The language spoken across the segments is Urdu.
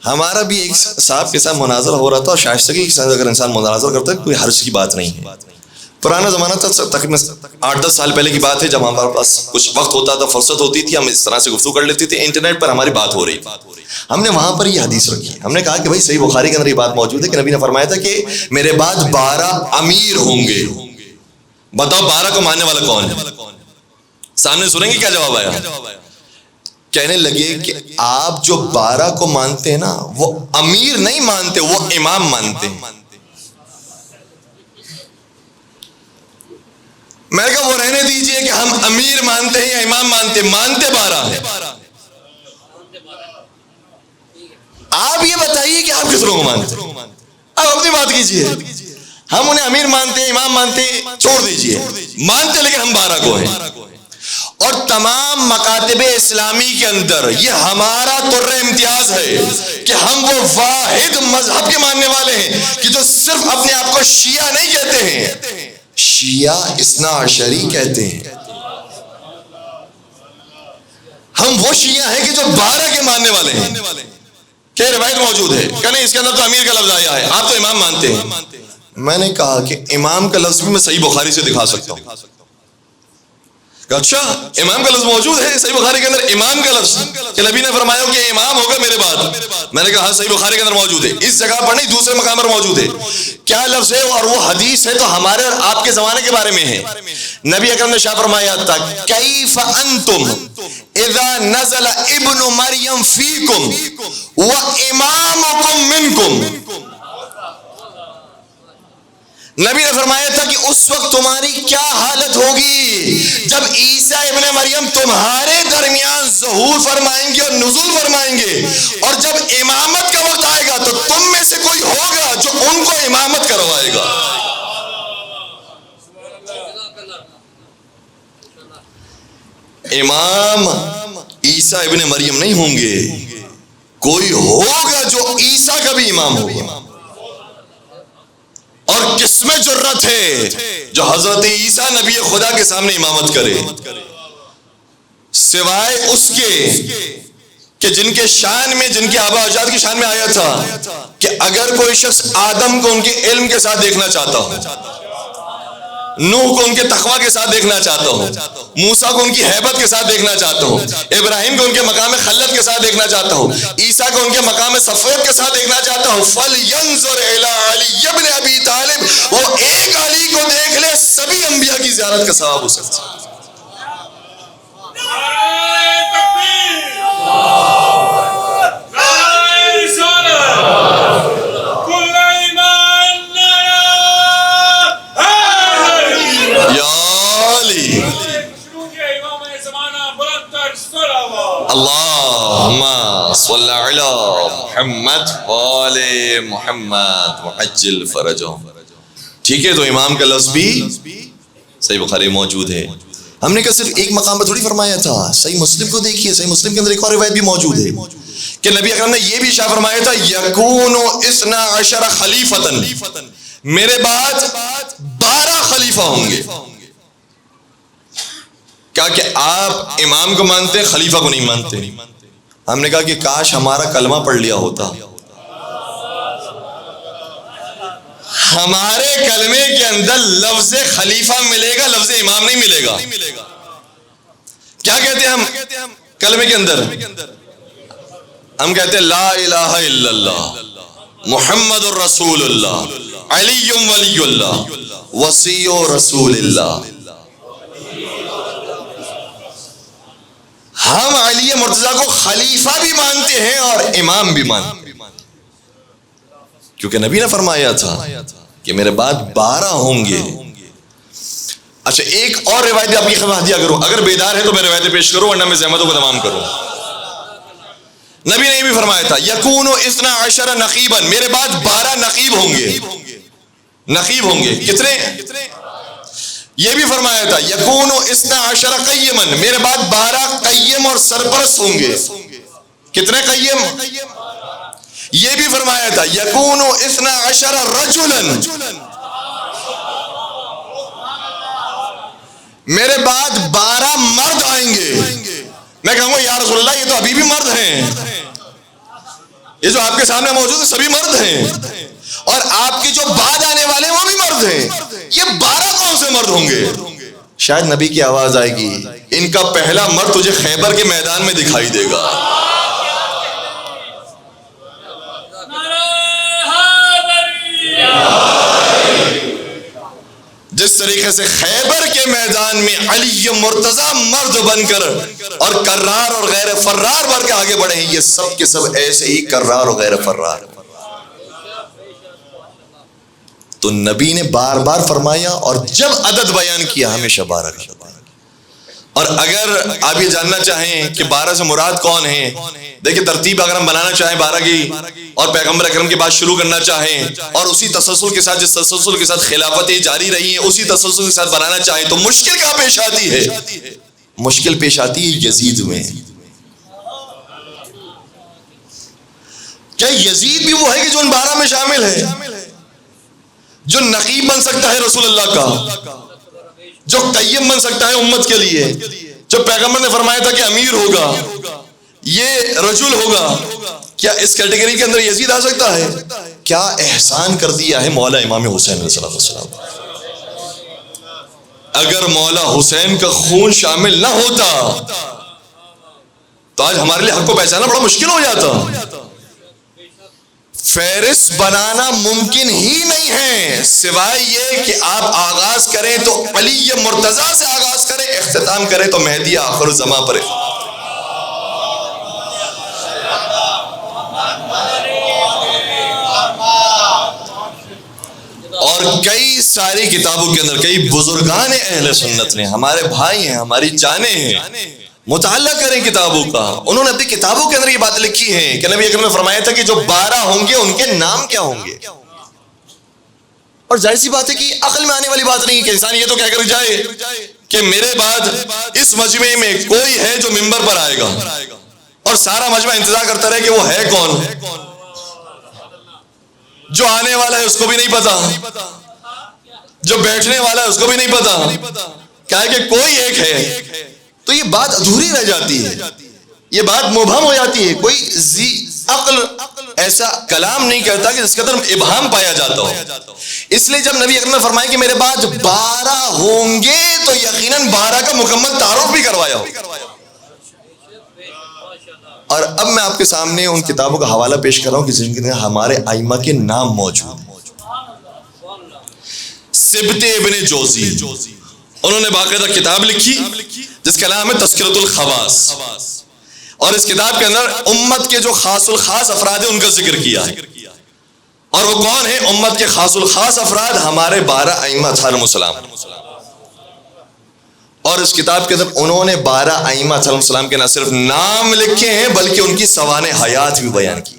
ہمارا بھی ایک صاحب کے ساتھ مناظرہ ہو رہا تھا، اور شائستگی کے ساتھ اگر انسان مناظرہ کرتا ہے کوئی حرج کی بات نہیں ہے. پرانا زمانہ تھا، تقریباً 8-10 سال پہلے کی بات ہے، جب ہمارے پاس کچھ وقت ہوتا تھا، فرصت ہوتی تھی، ہم اس طرح سے گفتگو کر لیتے تھے. انٹرنیٹ پر ہماری بات ہو رہی تھی، ہم نے وہاں پر یہ حدیث رکھی. ہم نے کہا کہ بھائی صحیح بخاری کے اندر یہ بات موجود ہے کہ نبی نے فرمایا تھا کہ میرے بعد 12 امیر ہوں گے. بتاؤ 12 کو ماننے والا کون ہے؟ سامنے سنیں گے کیا جواب آیا. کہنے لگے کہ آپ جو 12 کو مانتے ہیں نا، وہ امیر نہیں مانتے، وہ امام مانتے ہیں. میں نے کہا وہ رہنے دیجئے کہ ہم امیر مانتے ہیں یا امام مانتے ہیں، مانتے 12 ہیں. آپ یہ بتائیے کہ آپ کس لوگوں کو مانتے ہیں، آپ اپنی بات کیجئے. ہم انہیں امیر مانتے ہیں، امام مانتے ہیں، چھوڑ دیجئے. مانتے لیکن ہم 12 کو ہیں. اور تمام مکاتب اسلامی کے اندر یہ ہمارا طر امتیاز ہے کہ ہم وہ واحد مذہب کے ماننے والے ہیں کہ جو صرف اپنے آپ کو شیعہ نہیں کہتے ہیں، شیعہ اثنا عشری کہتے ہیں. ہم وہ شیعہ ہیں کہ جو 12 کے ماننے والے ہیں. کہ روایت موجود ہے کہ نہیں اس کے اندر تو امیر کا لفظ آیا ہے، آپ تو امام مانتے ہیں. میں نے کہا کہ امام کا لفظ بھی میں صحیح بخاری سے دکھا سکتا ہوں. اچھا امام کا لفظ موجود ہے صحیح بخاری کے اندر، امام کا لفظ کہ نبی نے فرمایا کہ امام ہوگا میرے بعد. میں نے کہا صحیح بخاری کے اندر موجود ہے، اس جگہ پر نہیں دوسرے مقام پر موجود ہے. کیا لفظ ہے اور وہ حدیث ہے تو ہمارے اور آپ کے زمانے کے بارے میں ہے. نبی اکرم نے شاہ فرمایا تھا کیف انتم اذا نزل ابن مریم فیکم وامامکم منکم. نبی نے فرمایا تھا کہ اس وقت تمہاری کیا حالت ہوگی جب عیسیٰ ابن مریم تمہارے درمیان ظہور فرمائیں گے اور نزول فرمائیں گے، اور جب امامت کا وقت آئے گا تو تم میں سے کوئی ہوگا جو ان کو امامت کروائے گا. امام عیسیٰ ابن مریم نہیں ہوں گے، کوئی ہوگا جو عیسیٰ کا بھی امام ہوگا. اور کس میں جرت ہے جو حضرت عیسیٰ نبی خدا کے سامنے امامت کرے، سوائے اس کے کہ جن کے شان میں، جن کے آبا اجداد کی شان میں آیا تھا کہ اگر کوئی شخص آدم کو ان کے علم کے ساتھ دیکھنا چاہتا ہو، نوح کو ان کے تقوی کے ساتھ دیکھنا چاہتا ہو، موسیٰ کو ان کی ہیبت کے ساتھ دیکھنا چاہتا ہو، ابراہیم کو ان کے مقام خلت کے ساتھ دیکھنا چاہتا ہو، عیسیٰ کو ان کے مقام صفوت کے ساتھ دیکھنا چاہتا ہو، فَلْيَنْظُرْ إِلَىٰ عَلِيِّ بْنِ أَبِي طالب. وہ ایک علی کو دیکھ لے، سبھی انبیاء کی زیارت کا ثواب ہو سکتا ہے. اللہم صلی علی محمد وآل محمد وعجل فرجہم. ٹھیک ہے، تو امام کا لفظ بھی صحیح بخاری موجود ہے. ہم نے کہا صرف ایک مقام پر تھوڑی فرمایا تھا، صحیح مسلم کو دیکھیے، صحیح مسلم کے اندر ایک اور روایت بھی موجود ہے کہ نبی اکرم نے یہ بھی ارشاد فرمایا تھا یکون 12 خلیفتن، میرے بعد 12 خلیفہ ہوں گے. کہا کہ آپ امام کو مانتے ہیں، خلیفہ کو نہیں مانتے. ہم نے کہا کہ کاش ہمارا کلمہ پڑھ لیا ہوتا، ہمارے کلمے کے اندر لفظ خلیفہ ملے گا، لفظ امام نہیں ملے گا. کیا کہتے ہیں ہم کلمے کے اندر؟ ہم کہتے ہیں لا الہ الا اللہ محمد الرسول اللہ علی ولی اللہ وصی رسول اللہ. ہم علی مرتضیٰ کو خلیفہ بھی مانتے ہیں اور امام بھی مانتے ہیں، کیونکہ نبی نے فرمایا تھا کہ میرے بعد 12 ہوں گے. اچھا ایک اور روایت آپ کی خدمت دیا کروں، اگر بیدار ہے تو میں روایتیں پیش کروں ورنہ میں زحمتوں کو تمام کروں. نبی نے یہ بھی فرمایا تھا یکون 12 نقیبا، میرے بعد 12 نقیب ہوں گے. نقیب ہوں گے کتنے؟ یہ بھی فرمایا تھا یکون 12 قیما، میرے بعد 12 قیم اور سرپرست ہوں گے. کتنے قیم؟ یہ بھی فرمایا تھا یکون 12 رجلا، میرے بعد 12 مرد آئیں گے. میں کہوں گا یا رسول اللہ یہ تو ابھی بھی مرد ہیں. یہ جو آپ کے سامنے موجود ہیں سبھی مرد ہیں، اور آپ کے جو بعد آنے والے ہیں وہ بھی مرد ہیں. یہ 12 کون سے مرد ہوں گے؟ شاید نبی کی آواز آئے گی، ان کا پہلا مرد تجھے خیبر کے میدان میں دکھائی دے گا. جس طریقے سے خیبر کے میدان میں علی مرتضی مرد بن کر اور کرار اور غیر فرار بن کے آگے بڑھے ہیں، یہ سب کے سب ایسے ہی کرار اور غیر فرار. تو نبی نے بار بار فرمایا، اور جب عدد بیان کیا ہمیشہ 12 کا. اور اگر آپ یہ جاننا چاہیں کہ 12 سے مراد کون ہیں، دیکھیں ترتیب اگر ہم بنانا چاہیں 12 کی، اور پیغمبر اکرم کے بعد شروع کرنا چاہیں، اور اسی تسلسل کے ساتھ جس تسلسل کے ساتھ خلافتیں جاری رہی ہیں اسی تسلسل کے ساتھ بنانا چاہیں، تو مشکل کہاں پیش آتی ہے؟ مشکل پیش آتی ہے یزید میں. کیا یزید بھی وہ ہے کہ جو ان 12 میں شامل ہے، جو نقیب بن سکتا ہے رسول اللہ کا، جو قیم بن سکتا ہے امت کے لیے، جو پیغمبر نے فرمایا تھا کہ امیر ہوگا، یہ رجل ہوگا؟ کیا اس کیٹیگری کے اندر یزید آ سکتا ہے؟ کیا احسان کر دیا ہے مولا امام حسین علیہ السلام. اگر مولا حسین کا خون شامل نہ ہوتا تو آج ہمارے لیے حق کو پہچانا بڑا مشکل ہو جاتا. فہرست بنانا ممکن ہی نہیں ہے سوائے یہ کہ آپ آغاز کریں تو علی مرتضی سے آغاز کریں، اختتام کریں تو مہدی آخر الزمان پر. اور کئی ساری کتابوں کے اندر کئی بزرگان اہل سنت نے، ہمارے بھائی ہیں، ہماری جانیں ہیں، مطالعہ کریں کتابوں کا، انہوں نے اپنی کتابوں کے اندر یہ بات لکھی ہے کہ نبی اکرم نے فرمایا تھا کہ جو 12 ہوں گے ان کے نام کیا ہوں گے. اور ظاہر سی بات ہے کہ عقل میں آنے والی بات نہیں کہ انسان یہ تو کہہ کر جائے کہ میرے بعد اس مجمع میں کوئی ہے جو منبر پر آئے گا، اور سارا مجمع انتظار کرتا رہے کہ وہ ہے کون. جو آنے والا ہے اس کو بھی نہیں پتا، جو بیٹھنے والا ہے اس کو بھی نہیں پتا، کیا ہے کہ کوئی ایک ہے. تو یہ بات ادھوری رہ جاتی ہے، یہ بات مبہم ہو جاتی ہے. کوئی ذی عقل ایسا کلام نہیں کرتا کہ جس کے اندر ابہام پایا جاتا ہو. اس لیے جب نبی اکرم نے فرمایا کہ میرے بعد 12 ہوں گے تو یقیناً 12 کا مکمل تعارف بھی کروایا ہو. اور اب میں آپ کے سامنے ان کتابوں کا حوالہ پیش کر رہا ہوں کہ جن کے اندر ہمارے ائمہ کے نام موجود ہیں. سبت ابن جوزی، انہوں نے باقاعدہ کتاب لکھی جس کا نام ہے تذکرۃ الخواص، اور اس کتاب کے اندر امت کے جو خاص الخاص افراد ہیں ان کا ذکر کیا ہے. اور وہ کون ہیں امت کے خاص الخاص افراد؟ ہمارے 12 ائمہ علیہم السلام. اور اس کتاب کے اندر انہوں نے 12 ائمہ علیہم السلام کے نہ صرف نام لکھے ہیں بلکہ ان کی سوانح حیات بھی بیان کی.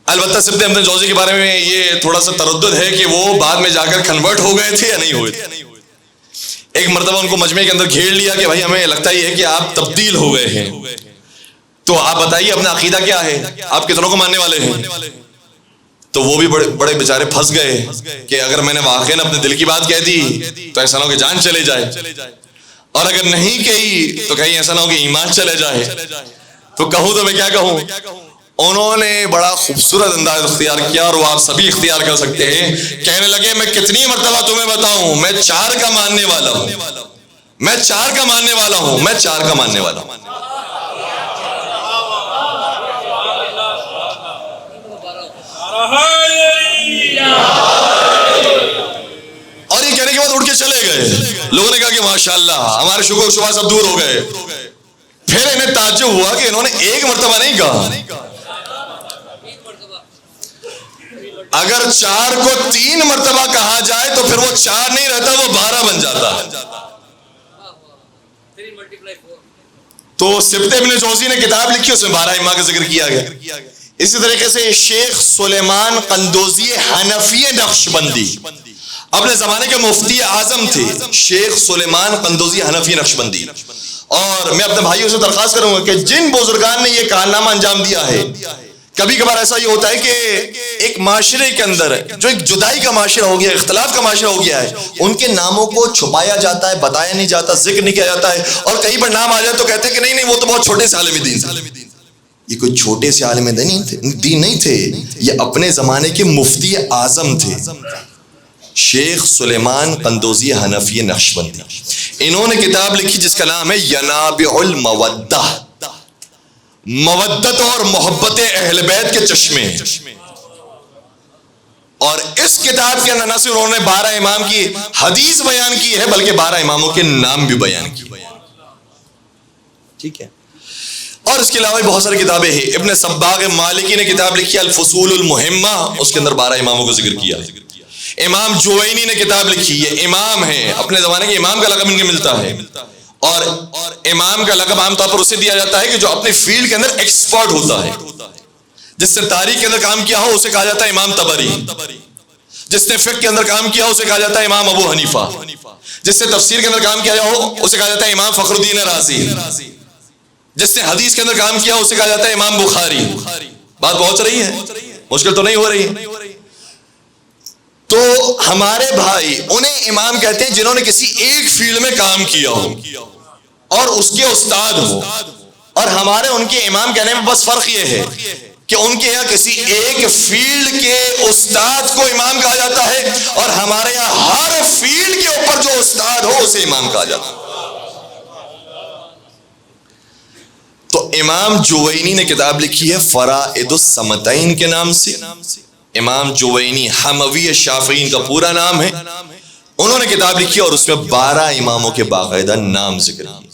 البتہ سبت ابن جوزی کے بارے میں یہ تھوڑا سا تردد ہے کہ وہ بعد میں جا کر کنورٹ ہو گئے تھے یا نہیں ہوئے تھے. ایک مرتبہ ان کو مجمع کے اندر گھیر لیا کہ بھائی ہمیں لگتا ہی ہے کہ آپ تبدیل ہو گئے ہیں، تو آپ بتائیے اپنا عقیدہ کیا ہے، آپ کتنوں کو ماننے والے ہیں. تو وہ بھی بڑے بیچارے پھنس گئے کہ اگر میں نے واقعاً اپنے دل کی بات کہہ دی تو ایسا نہ ہو کہ جان چلے جائے، اور اگر نہیں کہی تو کہیں ایسا نہ ہو کہ ایمان چلے جائے. تو کہوں تو میں کیا کہوں. انہوں نے بڑا خوبصورت انداز اختیار کیا، اور وہ آپ سبھی اختیار کر سکتے ہیں. کہنے لگے میں کتنی مرتبہ تمہیں بتاؤں، میں 4 کا ماننے والا ہوں، میں 4 کا ماننے والا ہوں، میں 4 کا ماننے والا ہوں. اور یہ کہنے کے بعد اڑ کے چلے گئے. لوگوں نے کہا کہ ماشاءاللہ ہمارے شکوک و شبہات سب دور ہو گئے. پھر انہیں تعجب ہوا کہ انہوں نے ایک مرتبہ نہیں کہا. اگر 4 کو 3 مرتبہ کہا جائے تو پھر وہ 4 نہیں رہتا، وہ 12 بن جاتا. تو سبت ابن جوزی نے کتاب لکھی، اس میں 12 ائمہ کا ذکر کیا گیا. اسی طریقے سے شیخ سلیمان قندوزی حنفی نقشبندی اپنے زمانے کے مفتی اعظم تھے، شیخ سلیمان قندوزی حنفی نقشبندی. اور میں اپنے بھائیوں سے درخواست کروں گا کہ جن بزرگان نے یہ کارنامہ انجام دیا ہے، کبھی کبھار ایسا یہ ہوتا ہے کہ ایک معاشرے کے اندر جو ایک جدائی کا معاشرہ ہو گیا، اختلاف کا معاشرہ ہو گیا ہے، ان کے ناموں کو چھپایا جاتا ہے، بتایا نہیں جاتا، ذکر نہیں کیا جاتا ہے، اور کہیں پر نام آ جائے تو کہتے ہیں کہ نہیں وہ تو بہت چھوٹے سے عالم دین. یہ کوئی چھوٹے سے عالم دین نہیں تھے، یہ اپنے زمانے کے مفتی اعظم تھے، شیخ سلیمان قندوزی حنفی نقشبندی۔ انہوں نے کتاب لکھی جس کا نام ہے ینابع المودہ، مودت اور محبت اہل بیت کے چشمے۔ اور اس کتاب کے اندر نہ صرف انہوں نے 12 امام کی حدیث بیان کی ہے بلکہ 12 اماموں کے نام بھی بیان کیے، ٹھیک ہے۔ اور اس کے علاوہ بہت ساری کتابیں ہیں۔ ابن صباغ مالکی نے کتاب لکھی الفصول المہمہ، اس کے اندر 12 اماموں کو ذکر کیا ہے۔ امام جوینی نے کتاب لکھی، یہ امام ہیں، اپنے زمانے کے امام کا لقب ان کے ملتا ہے، اور امام کا لقب عام طور پر اسے دیا جاتا ہے کہ جو اپنے فیلڈ کے اندر ایکسپرٹ ہوتا ہے۔ جس نے تاریخ کے اندر کام کیا ہو اسے کہا جاتا ہے امام طبری، جس نے فقہ کے اندر کام کیا ہو اسے کہا جاتا ہے امام ابو حنیفہ، جس نے تفسیر کے اندر کام کیا ہو اسے کہا جاتا ہے امام فخر الدین رازی، جس نے حدیث کے اندر کام کیا اسے کہا جاتا ہے امام بخاری۔ بات پہنچ رہی ہے؟ مشکل تو نہیں ہو رہی؟ تو ہمارے بھائی انہیں امام کہتے ہیں جنہوں نے کسی ایک فیلڈ میں کام کیا ہو اور اس کے استاد ہو، اور ہمارے ان کے امام کہنے میں بس فرق یہ ہے کہ ان کے یہاں کسی ایک فیلڈ کے استاد کو امام کہا جاتا ہے اور ہمارے یہاں ہر فیلڈ کے اوپر جو استاد ہو اسے امام کہا جاتا ہے۔ تو امام جوینی نے کتاب لکھی ہے فرائد الصمتین کے نام سے۔ امام جوینی حموی شافعین کا پورا نام ہے، انہوں نے کتاب لکھی اور اس میں 12 اماموں کے باقاعدہ نام ذکر کیے۔